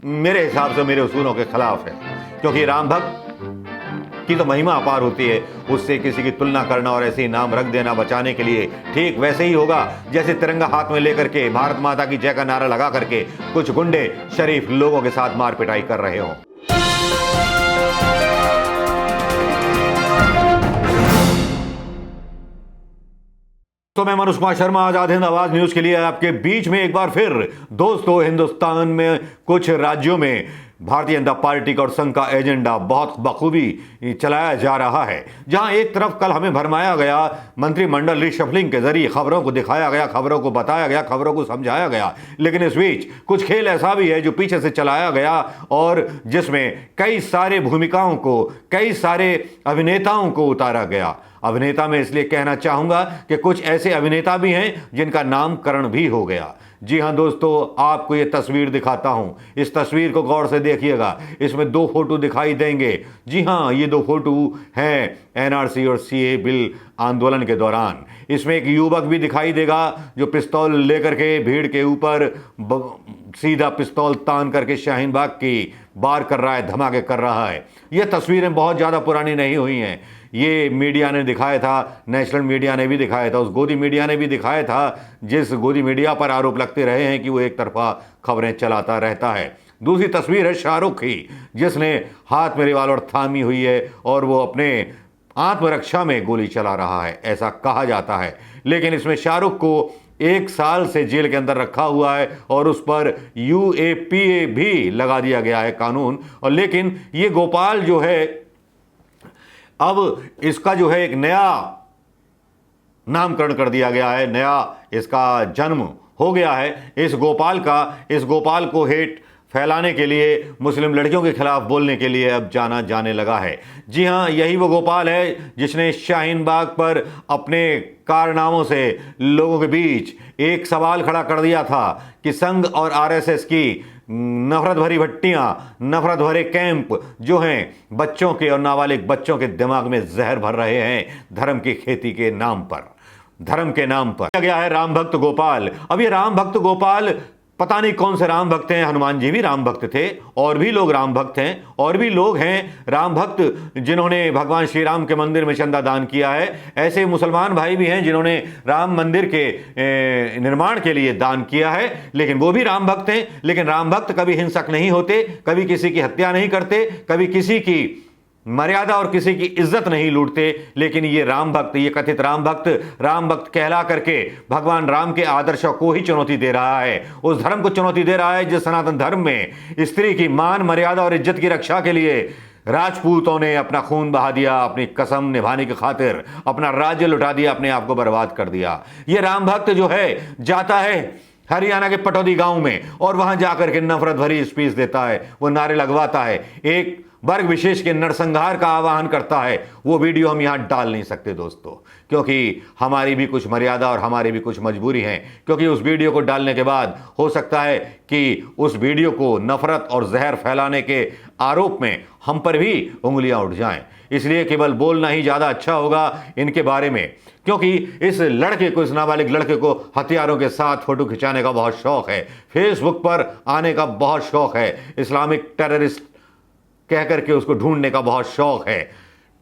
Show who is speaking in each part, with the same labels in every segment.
Speaker 1: मेरे हिसाब से मेरे उसूलों के खिलाफ है, क्योंकि राम भक्त की तो महिमा अपार होती है, उससे किसी की तुलना करना और ऐसे ही नाम रख देना बचाने के लिए ठीक वैसे ही होगा जैसे तिरंगा हाथ में लेकर के भारत माता की जय का नारा लगा करके कुछ गुंडे शरीफ लोगों के साथ मार पिटाई कर रहे हों। तो मैं मनोज कुमार शर्मा आजाद हिंद आवाज न्यूज के लिए आपके बीच में एक बार फिर। दोस्तों, हिंदुस्तान में कुछ राज्यों में भारतीय जनता पार्टी का और संघ का एजेंडा बहुत बखूबी चलाया जा रहा है। जहां एक तरफ कल हमें भरमाया गया, मंत्रिमंडल रिशफलिंग के जरिए खबरों को दिखाया गया, खबरों को बताया गया, खबरों को समझाया गया, लेकिन इस बीच कुछ खेल ऐसा भी है जो पीछे से चलाया गया और जिसमें कई सारे भूमिकाओं को, कई सारे अभिनेताओं को उतारा गया। अभिनेता में इसलिए कहना चाहूंगा कि कुछ ऐसे अभिनेता भी हैं जिनका नामकरण भी हो गया। जी हां दोस्तों, आपको ये तस्वीर दिखाता हूं, इस तस्वीर को गौर से देखिएगा। इसमें दो फोटो दिखाई देंगे। जी हां, ये दो फोटो हैं एनआरसी और सीए बिल आंदोलन के दौरान। इसमें एक युवक भी दिखाई देगा जो पिस्तौल लेकर के भीड़ के ऊपर सीधा पिस्तौल तान करके शाहीन बाग की वार कर रहा है, धमाके कर रहा है। ये तस्वीरें बहुत ज़्यादा पुरानी नहीं हुई हैं। ये मीडिया ने दिखाया था, नेशनल मीडिया ने भी दिखाया था, उस गोदी मीडिया ने भी दिखाया था, जिस गोदी मीडिया पर आरोप लगते रहे हैं कि वो एक तरफा खबरें चलाता रहता है। दूसरी तस्वीर है शाहरुख की, जिसने हाथ में रिवॉल्वर थामी हुई है और वो अपने आत्मरक्षा में गोली चला रहा है, ऐसा कहा जाता है। लेकिन इसमें शाहरुख को 1 साल से जेल के अंदर रखा हुआ है और उस पर यूएपीए भी लगा दिया गया है कानून। और लेकिन ये गोपाल जो है, अब इसका जो है एक नया नामकरण कर दिया गया है, नया इसका जन्म हो गया है। इस गोपाल को हेट फैलाने के लिए, मुस्लिम लड़कियों के खिलाफ बोलने के लिए अब जाना जाने लगा है। जी हां, यही वो गोपाल है जिसने शाहीन बाग पर अपने कारनामों से लोगों के बीच एक सवाल खड़ा कर दिया था कि संघ और आरएसएस की नफरत भरी भट्टियां, नफरत भरे कैंप जो हैं बच्चों के और नाबालिग बच्चों के दिमाग में जहर भर रहे हैं धर्म की खेती के नाम पर, धर्म के नाम पर। गया है राम भक्त गोपाल। अब ये राम भक्त गोपाल पता नहीं कौन से राम भक्त हैं। हनुमान जी भी राम भक्त थे और भी लोग राम भक्त हैं, और भी लोग हैं राम भक्त जिन्होंने भगवान श्री राम के मंदिर में चंदा दान किया है। ऐसे मुसलमान भाई भी हैं जिन्होंने राम मंदिर के निर्माण के लिए दान किया है, लेकिन वो भी राम भक्त हैं। लेकिन राम भक्त कभी हिंसक नहीं होते, कभी किसी की हत्या नहीं करते, कभी किसी की मर्यादा और किसी की इज्जत नहीं लूटते। लेकिन ये राम भक्त, ये कथित राम भक्त कहला करके भगवान राम के आदर्शों को ही चुनौती दे रहा है, उस धर्म को चुनौती दे रहा है जिस सनातन धर्म में स्त्री की मान, मर्यादा और इज्जत की रक्षा के लिए राजपूतों ने अपना खून बहा दिया, अपनी कसम निभाने की खातिर अपना राज्य लुटा दिया, अपने आप को बर्बाद कर दिया। ये राम भक्त जो है जाता है हरियाणा के पटौदी गांव में और वहां जाकर के नफरत भरी स्पीच देता है, वो नारे लगवाता है, एक वर्ग विशेष के नरसंहार का आह्वान करता है। वो वीडियो हम यहां डाल नहीं सकते दोस्तों, क्योंकि हमारी भी कुछ मर्यादा और हमारी भी कुछ मजबूरी है। क्योंकि उस वीडियो को डालने के बाद हो सकता है कि उस वीडियो को नफरत और जहर फैलाने के आरोप में हम पर भी उंगलियां उठ जाएं। इसलिए केवल बोलना ही ज्यादा अच्छा होगा इनके बारे में, क्योंकि इस लड़के को, इस नाबालिग लड़के को हथियारों के साथ फोटो खिंचाने का बहुत शौक है, फेसबुक पर आने का बहुत शौक है, इस्लामिक टेररिस्ट कह करके उसको ढूंढने का बहुत शौक है।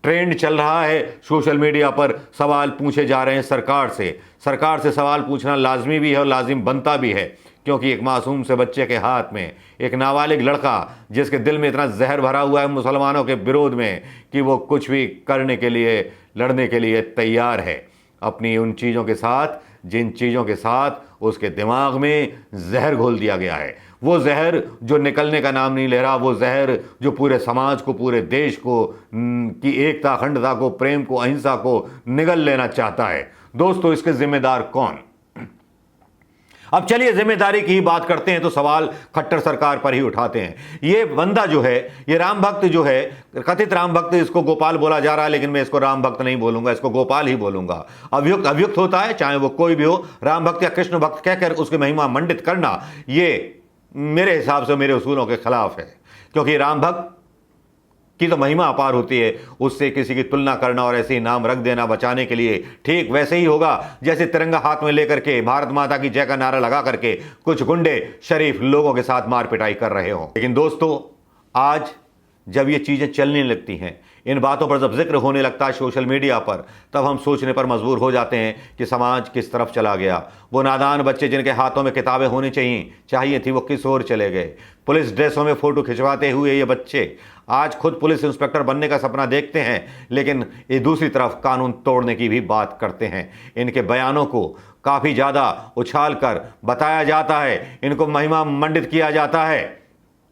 Speaker 1: ट्रेंड चल रहा है सोशल मीडिया पर, सवाल पूछे जा रहे हैं सरकार से सवाल पूछना लाजमी भी है और लाजिम बनता भी है, क्योंकि एक मासूम से बच्चे के हाथ में एक नाबालिग लड़का जिसके दिल में इतना जहर भरा हुआ है मुसलमानों के विरोध में कि वो कुछ भी करने के लिए, लड़ने के लिए तैयार है, अपनी उन चीज़ों के साथ जिन चीज़ों के साथ उसके दिमाग में जहर घोल दिया गया है, वो जहर जो निकलने का नाम नहीं ले रहा, वो जहर जो पूरे समाज को, पूरे देश को की एकता, अखंडता को, प्रेम को, अहिंसा को निगल लेना चाहता है। दोस्तों, इसके जिम्मेदार कौन? अब चलिए जिम्मेदारी की ही बात करते हैं तो सवाल खट्टर सरकार पर ही उठाते हैं। ये बंदा जो है, ये राम भक्त जो है, कथित राम भक्त, इसको गोपाल बोला जा रहा है, लेकिन मैं इसको राम भक्त नहीं बोलूंगा, इसको गोपाल ही बोलूंगा। अभियुक्त होता है, चाहे वो कोई भी हो, राम भक्त या कृष्ण भक्त कहकर उसकी महिमा मंडित करना, ये मेरे हिसाब से मेरे उसूलों के खिलाफ है। क्योंकि राम भक्त की तो महिमा अपार होती है, उससे किसी की तुलना करना और ऐसे ही नाम रख देना बचाने के लिए ठीक वैसे ही होगा जैसे तिरंगा हाथ में लेकर के भारत माता की जय का नारा लगा करके कुछ गुंडे शरीफ लोगों के साथ मार पिटाई कर रहे हो। लेकिन दोस्तों, आज जब ये चीज़ें चलने लगती हैं, इन बातों पर जब जिक्र होने लगता है सोशल मीडिया पर, तब हम सोचने पर मजबूर हो जाते हैं कि समाज किस तरफ चला गया। वो नादान बच्चे जिनके हाथों में किताबें होनी चाहिए थी, वो किस ओर चले गए। पुलिस ड्रेसों में फ़ोटो खिंचवाते हुए ये बच्चे आज खुद पुलिस इंस्पेक्टर बनने का सपना देखते हैं, लेकिन ये दूसरी तरफ कानून तोड़ने की भी बात करते हैं। इनके बयानों को काफ़ी ज़्यादा उछाल कर बताया जाता है, इनको महिमा मंडित किया जाता है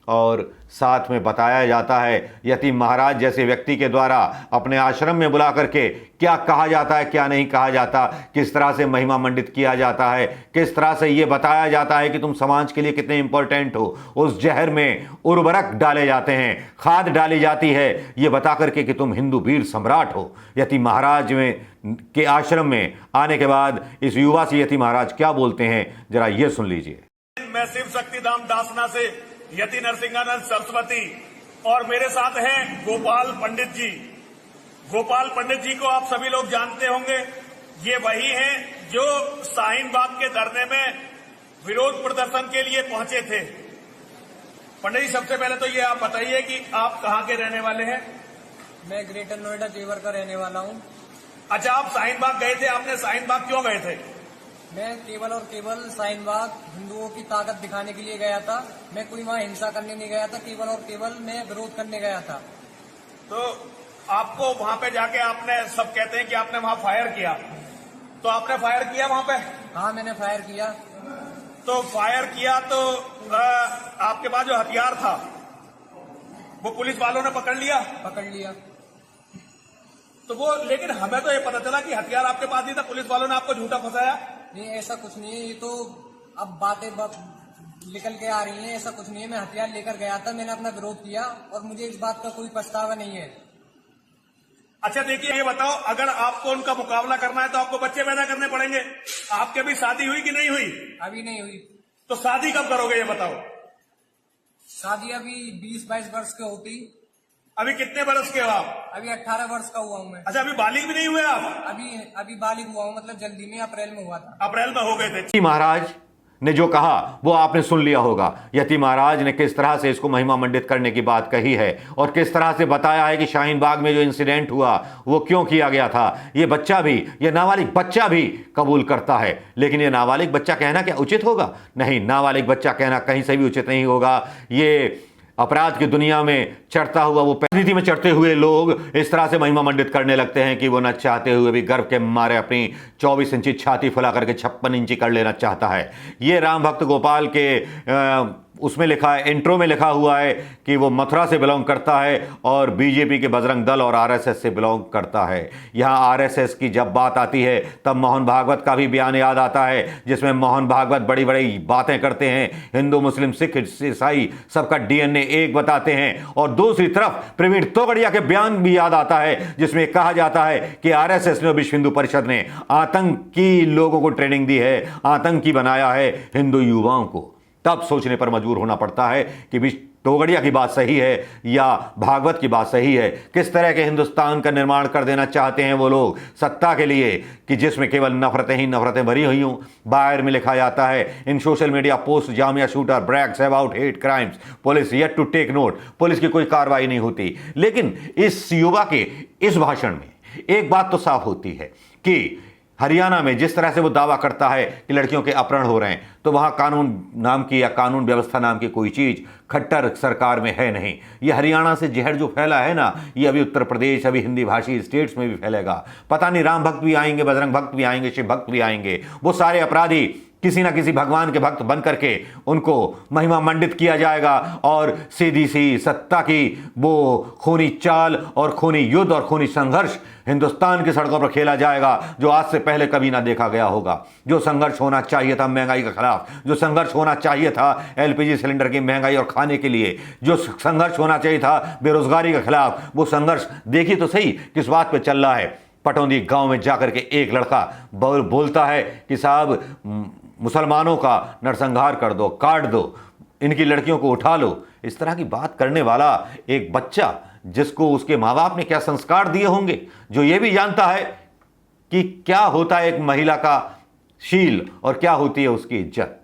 Speaker 1: और साथ में बताया जाता है यतीम महाराज जैसे व्यक्ति के द्वारा अपने आश्रम में बुला करके क्या कहा जाता है, क्या नहीं कहा जाता, किस तरह से महिमा मंडित किया जाता है, किस तरह से ये बताया जाता है कि तुम समाज के लिए कितने इंपॉर्टेंट हो। उस जहर में उर्वरक डाले जाते हैं, खाद डाली जाती है, ये बता करके कि तुम हिंदू वीर सम्राट हो। यतीम महाराज के आश्रम में आने के बाद इस युवा से यतीम महाराज क्या बोलते हैं, जरा ये सुन लीजिए।
Speaker 2: मैं शिव शक्तिधाम दासना से यति नरसिंहानंद सरस्वती और मेरे साथ हैं गोपाल पंडित जी। गोपाल पंडित जी को आप सभी लोग जानते होंगे, ये वही हैं जो शाहीन बाग के धरने में विरोध प्रदर्शन के लिए पहुंचे थे। पंडित जी, सबसे पहले तो ये आप बताइए कि आप कहाँ के रहने वाले हैं?
Speaker 3: मैं ग्रेटर नोएडा जेवर का रहने वाला हूँ।
Speaker 2: अच्छा, आप शाहीन बाग गए थे, आपने शाहीन बाग क्यों गए थे?
Speaker 3: मैं केवल और केवल शाहीन बाग हिंदुओं की ताकत दिखाने के लिए गया था। मैं कोई वहाँ हिंसा करने नहीं गया था, केवल और केवल मैं विरोध करने गया था।
Speaker 2: तो आपको वहां पे जाके आपने, सब कहते हैं कि आपने वहां फायर किया, तो आपने फायर किया वहां पे?
Speaker 3: हाँ, मैंने फायर किया।
Speaker 2: तो फायर किया तो आपके पास जो हथियार था वो पुलिस वालों ने पकड़ लिया?
Speaker 3: पकड़ लिया।
Speaker 2: तो वो, लेकिन हमें तो ये पता चला कि हथियार आपके पास नहीं था, पुलिस वालों ने आपको झूठा फंसाया।
Speaker 3: नहीं, ऐसा कुछ नहीं है, ये तो अब बातें निकल के आ रही हैं। ऐसा कुछ नहीं है, मैं हथियार लेकर गया था, मैंने अपना विरोध किया और मुझे इस बात का कोई पछतावा नहीं है।
Speaker 2: अच्छा देखिए, ये बताओ, अगर आपको उनका मुकाबला करना है तो आपको बच्चे पैदा करने पड़ेंगे। आपके भी शादी हुई कि नहीं हुई?
Speaker 3: अभी नहीं हुई।
Speaker 2: तो शादी कब करोगे ये बताओ?
Speaker 3: शादी अभी 20-22 वर्ष के होती।
Speaker 2: अभी कितने बरस के हो आप?
Speaker 3: अभी 18 वर्ष का हुआ हूँ मैं।
Speaker 2: अच्छा, अभी बालिग भी नहीं हुए आप?
Speaker 3: अभी बालिग हुआ हूँ, मतलब जल्दी में, अप्रैल में हुआ था।
Speaker 2: अप्रैल में हो गए थे।
Speaker 1: यतीम महाराज ने जो कहा वो आपने सुन लिया होगा। यतीम महाराज ने किस तरह से इसको महिमा मंडित करने की बात कही है और किस तरह से बताया है कि शाहीन बाग में जो इंसिडेंट हुआ वो क्यों किया गया था। ये बच्चा भी, ये नाबालिग बच्चा भी कबूल करता है। लेकिन ये नाबालिग बच्चा कहना क्या उचित होगा? नहीं, नाबालिग बच्चा कहना कहीं से भी उचित नहीं होगा। ये अपराध की दुनिया में चढ़ता हुआ, वो राजनीति में चढ़ते हुए लोग इस तरह से महिमा मंडित करने लगते हैं कि वो न चाहते हुए भी गर्व के मारे अपनी 24 इंची छाती फुला करके 56 इंची कर लेना चाहता है। ये राम भक्त गोपाल के उसमें लिखा है, इंट्रो में लिखा हुआ है कि वो मथुरा से बिलोंग करता है और बीजेपी के बजरंग दल और आरएसएस से बिलोंग करता है। यहाँ आरएसएस की जब बात आती है तब मोहन भागवत का भी बयान याद आता है, जिसमें मोहन भागवत बड़ी बड़ी बातें करते हैं, हिंदू मुस्लिम सिख ईसाई सबका डीएनए एक बताते हैं। और दूसरी तरफ प्रवीण तोगड़िया के बयान भी याद आता है, जिसमें कहा जाता है कि आरएसएस ने, विश्व हिंदू परिषद ने आतंकी लोगों को ट्रेनिंग दी है, आतंकी बनाया है हिंदू युवाओं को। तब सोचने पर मजबूर होना पड़ता है कि तोगड़िया की बात सही है या भागवत की बात सही है। किस तरह के हिंदुस्तान का निर्माण कर देना चाहते हैं वो लोग सत्ता के लिए कि जिसमें केवल नफरतें ही नफरतें भरी हुई हों। बाहर में लिखा जाता है, in social media post Jamia shooter brags about hate crimes, police yet to take note. Police की कोई कार्रवाई नहीं होती। लेकिन इस युवा के इस भाषण में एक बात तो साफ होती है कि हरियाणा में जिस तरह से वो दावा करता है कि लड़कियों के अपहरण हो रहे हैं, तो वहाँ कानून नाम की या कानून व्यवस्था नाम की कोई चीज़ खट्टर सरकार में है नहीं। ये हरियाणा से जहर जो फैला है ना, ये अभी उत्तर प्रदेश, अभी हिंदी भाषी स्टेट्स में भी फैलेगा। पता नहीं राम भक्त भी आएंगे, बजरंग भक्त भी आएंगे, शिव भक्त भी आएंगे। वो सारे अपराधी किसी ना किसी भगवान के भक्त बन करके उनको महिमा मंडित किया जाएगा और सीधी सी सत्ता की वो खूनी चाल और खूनी युद्ध और खूनी संघर्ष हिंदुस्तान की सड़कों पर खेला जाएगा, जो आज से पहले कभी ना देखा गया होगा। जो संघर्ष होना चाहिए था महंगाई के खिलाफ, जो संघर्ष होना चाहिए था एलपीजी सिलेंडर की महंगाई और खाने के लिए, जो संघर्ष होना चाहिए था बेरोजगारी के खिलाफ, वो संघर्ष देखिए तो सही किस बात पे चल रहा है। पटौदी गांव में जाकर के एक लड़का बोलता है कि साहब मुसलमानों का नरसंहार कर दो, काट दो, इनकी लड़कियों को उठा लो। इस तरह की बात करने वाला एक बच्चा जिसको उसके माँ बाप ने क्या संस्कार दिए होंगे, जो ये भी जानता है कि क्या होता है एक महिला का शील और क्या होती है उसकी इज्जत।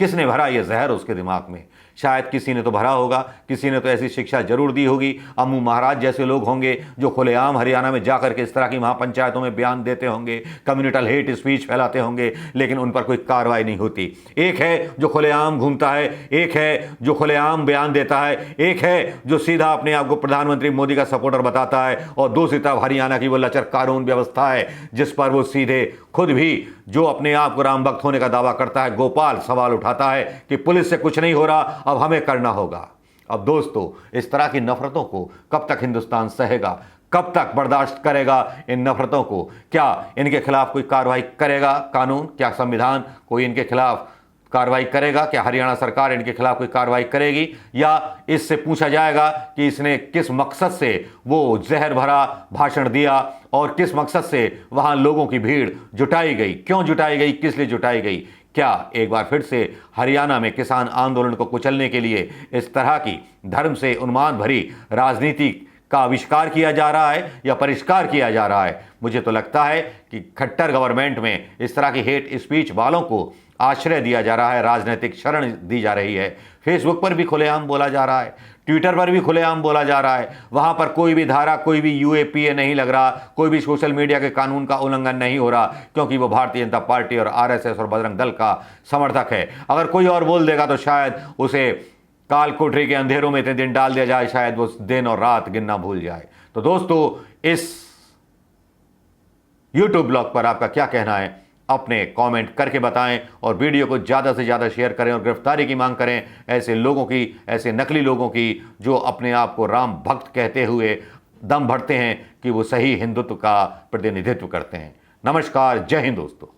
Speaker 1: किसने भरा यह जहर उसके दिमाग में? शायद किसी ने तो भरा होगा, किसी ने तो ऐसी शिक्षा जरूर दी होगी। अम्मू महाराज जैसे लोग होंगे जो खुलेआम हरियाणा में जाकर के इस तरह की महापंचायतों में बयान देते होंगे, कम्युनिटल हेट स्पीच फैलाते होंगे, लेकिन उन पर कोई कार्रवाई नहीं होती। एक है जो खुलेआम घूमता है, एक है जो खुलेआम बयान देता है, एक है जो सीधा अपने आप को प्रधानमंत्री मोदी का सपोर्टर बताता है, और दूसरी तरफ हरियाणा की वो लचर कानून व्यवस्था है जिस पर वो सीधे खुद भी जो अपने आप को राम भक्त होने का दावा करता है, गोपाल, सवाल उठाता है कि पुलिस से कुछ नहीं हो रहा, अब हमें करना होगा। अब दोस्तों, इस तरह की नफरतों को कब तक हिंदुस्तान सहेगा, कब तक बर्दाश्त करेगा इन नफरतों को? क्या इनके खिलाफ कोई कार्रवाई करेगा कानून? क्या संविधान कोई इनके खिलाफ कार्रवाई करेगा? क्या हरियाणा सरकार इनके खिलाफ कोई कार्रवाई करेगी? या इससे पूछा जाएगा कि इसने किस मकसद से वो जहर भरा भाषण दिया और किस मकसद से वहां लोगों की भीड़ जुटाई गई, क्यों जुटाई गई, किस लिए जुटाई गई? क्या एक बार फिर से हरियाणा में किसान आंदोलन को कुचलने के लिए इस तरह की धर्म से उन्माद भरी राजनीति का आविष्कार किया जा रहा है या परिष्कार किया जा रहा है? मुझे तो लगता है कि खट्टर गवर्नमेंट में इस तरह की हेट स्पीच वालों को आश्रय दिया जा रहा है, राजनीतिक शरण दी जा रही है। फेसबुक पर भी खुलेआम बोला जा रहा है, ट्विटर पर भी खुलेआम बोला जा रहा है। वहां पर कोई भी धारा, कोई भी यूएपीए नहीं लग रहा, कोई भी सोशल मीडिया के कानून का उल्लंघन नहीं हो रहा, क्योंकि वो भारतीय जनता पार्टी और आरएसएस और बजरंग दल का समर्थक है। अगर कोई और बोल देगा तो शायद उसे काल कोठरी के अंधेरों में इतने दिन डाल दिया जाए, शायद वो दिन और रात गिनना भूल जाए। तो दोस्तों, इस यूट्यूब ब्लॉग पर आपका क्या कहना है? अपने कमेंट करके बताएं और वीडियो को ज़्यादा से ज़्यादा शेयर करें और गिरफ्तारी की मांग करें ऐसे लोगों की, ऐसे नकली लोगों की जो अपने आप को राम भक्त कहते हुए दम भरते हैं कि वो सही हिंदुत्व का प्रतिनिधित्व करते हैं। नमस्कार, जय हिंद दोस्तों।